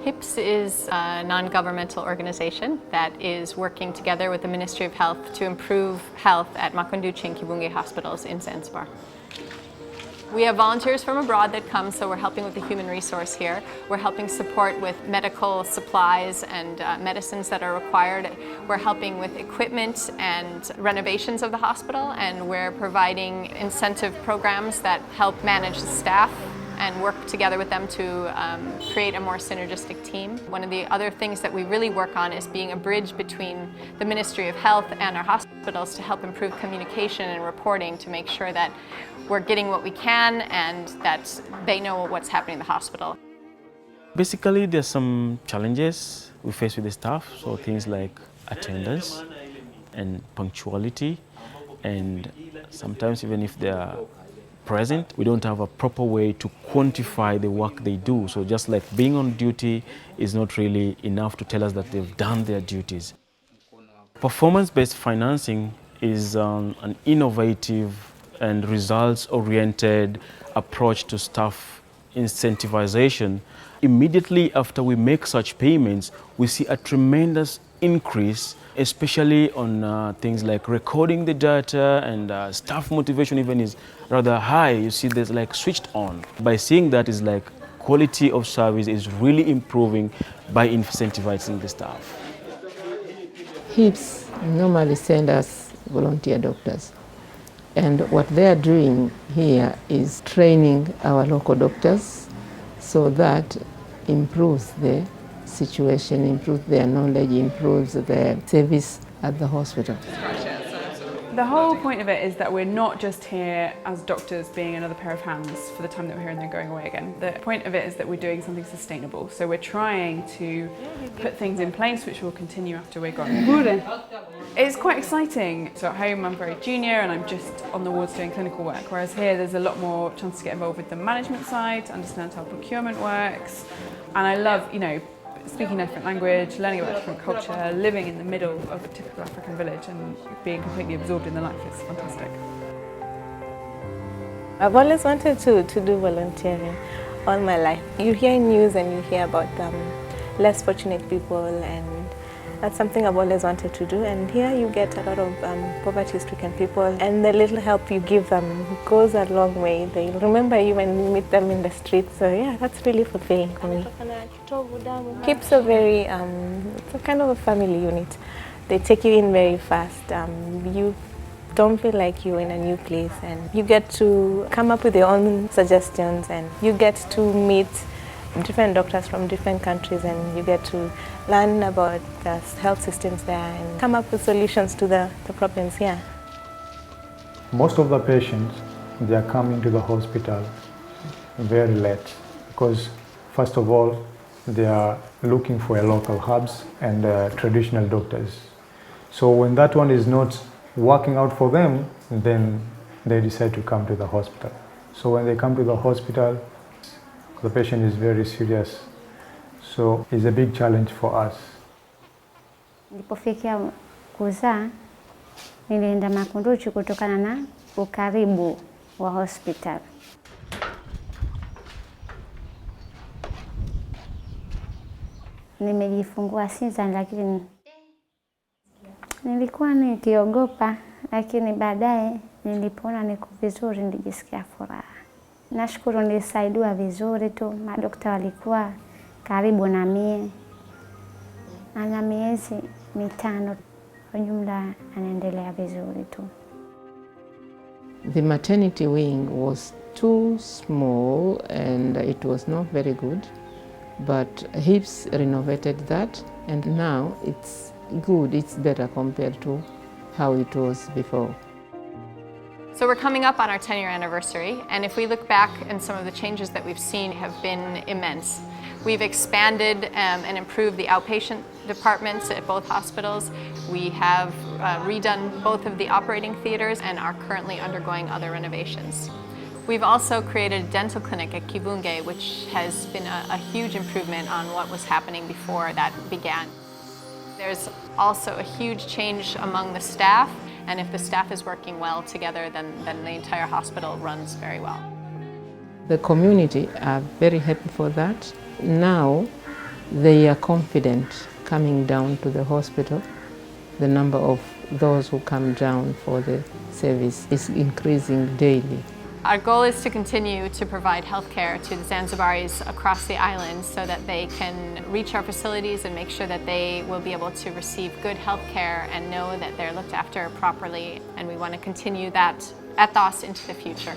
HIPZ is a non-governmental organization that is working together with the Ministry of Health to improve health at Makunduchi and Kibunge hospitals in Zanzibar. We have volunteers from abroad that come, so we're helping with the human resource here. We're helping support with medical supplies and medicines that are required. We're helping with equipment and renovations of the hospital, and we're providing incentive programs that help manage the staff and work together with them to create a more synergistic team. One of the other things that we really work on is being a bridge between the Ministry of Health and our hospitals to help improve communication and reporting to make sure that we're getting what we can and that they know what's happening in the hospital. Basically, there's some challenges we face with the staff, so things like attendance and punctuality, and sometimes even if they are present, we don't have a proper way to quantify the work they do. So just like being on duty is not really enough to tell us that they've done their duties. Performance-based financing is an innovative and results-oriented approach to staff incentivization. Immediately after we make such payments, we see a tremendous increase, especially on things like recording the data, and staff motivation even is rather high. You see there's like switched on. By seeing that is like quality of service is really improving by incentivizing the staff. HIPZ normally send us volunteer doctors, and what they are doing here is training our local doctors, so that improves the situation, improves their knowledge, improves the service at the hospital. The whole point of it is that we're not just here as doctors being another pair of hands for the time that we're here and then going away again. The point of it is that we're doing something sustainable. So we're trying to put things in place which will continue after we're gone. It's quite exciting. So at home I'm very junior and I'm just on the wards doing clinical work, whereas here there's a lot more chance to get involved with the management side, to understand how procurement works. And I love, speaking a different language, learning about different culture, living in the middle of a typical African village and being completely absorbed in the life is fantastic. I've always wanted to do volunteering all my life. You hear news and you hear about less fortunate people, and that's something I've always wanted to do. And here you get a lot of poverty-stricken people, and the little help you give them goes a long way. They remember you when you meet them in the street. So yeah, that's really fulfilling for me. HIPZ are very, it's a kind of a family unit. They take you in very fast. You don't feel like you're in a new place, and you get to come up with your own suggestions, and you get to meet different doctors from different countries, and you get to learn about the health systems there and come up with solutions to the problems here. Most of the patients, they are coming to the hospital very late because, first of all, they are looking for a local hubs and traditional doctors. So when that one is not working out for them, then they decide to come to the hospital. So when they come to the hospital, the patient is very serious. So it's a big challenge for us. Nilipofikia kuzaa, nilienda Makunduchi kutokana na ukaribu wa hospital. Nimejifungua Sinza, lakini nilikuwa nikiogopa, lakini baadaye nilipoona niko vizuri nilijisikia furaha. Nashukuru nilisaidiwa vizuri tu, madokta walikuwa karibu na mie. Ana miezi 5, kwa jumla anaendelea vizuri tu. The maternity wing was too small and it was not very good, but HIPZ renovated that, and now it's good, it's better compared to how it was before. So we're coming up on our 10-year anniversary, and if we look back, and some of the changes that we've seen have been immense. We've expanded and improved the outpatient departments at both hospitals. We have redone both of the operating theaters and are currently undergoing other renovations. We've also created a dental clinic at Kibunge, which has been a huge improvement on what was happening before that began. There's also a huge change among the staff, and if the staff is working well together, then the entire hospital runs very well. The community are very happy for that. Now they are confident coming down to the hospital. The number of those who come down for the service is increasing daily. Our goal is to continue to provide healthcare to the Zanzibaris across the island so that they can reach our facilities and make sure that they will be able to receive good healthcare and know that they're looked after properly. And we want to continue that ethos into the future.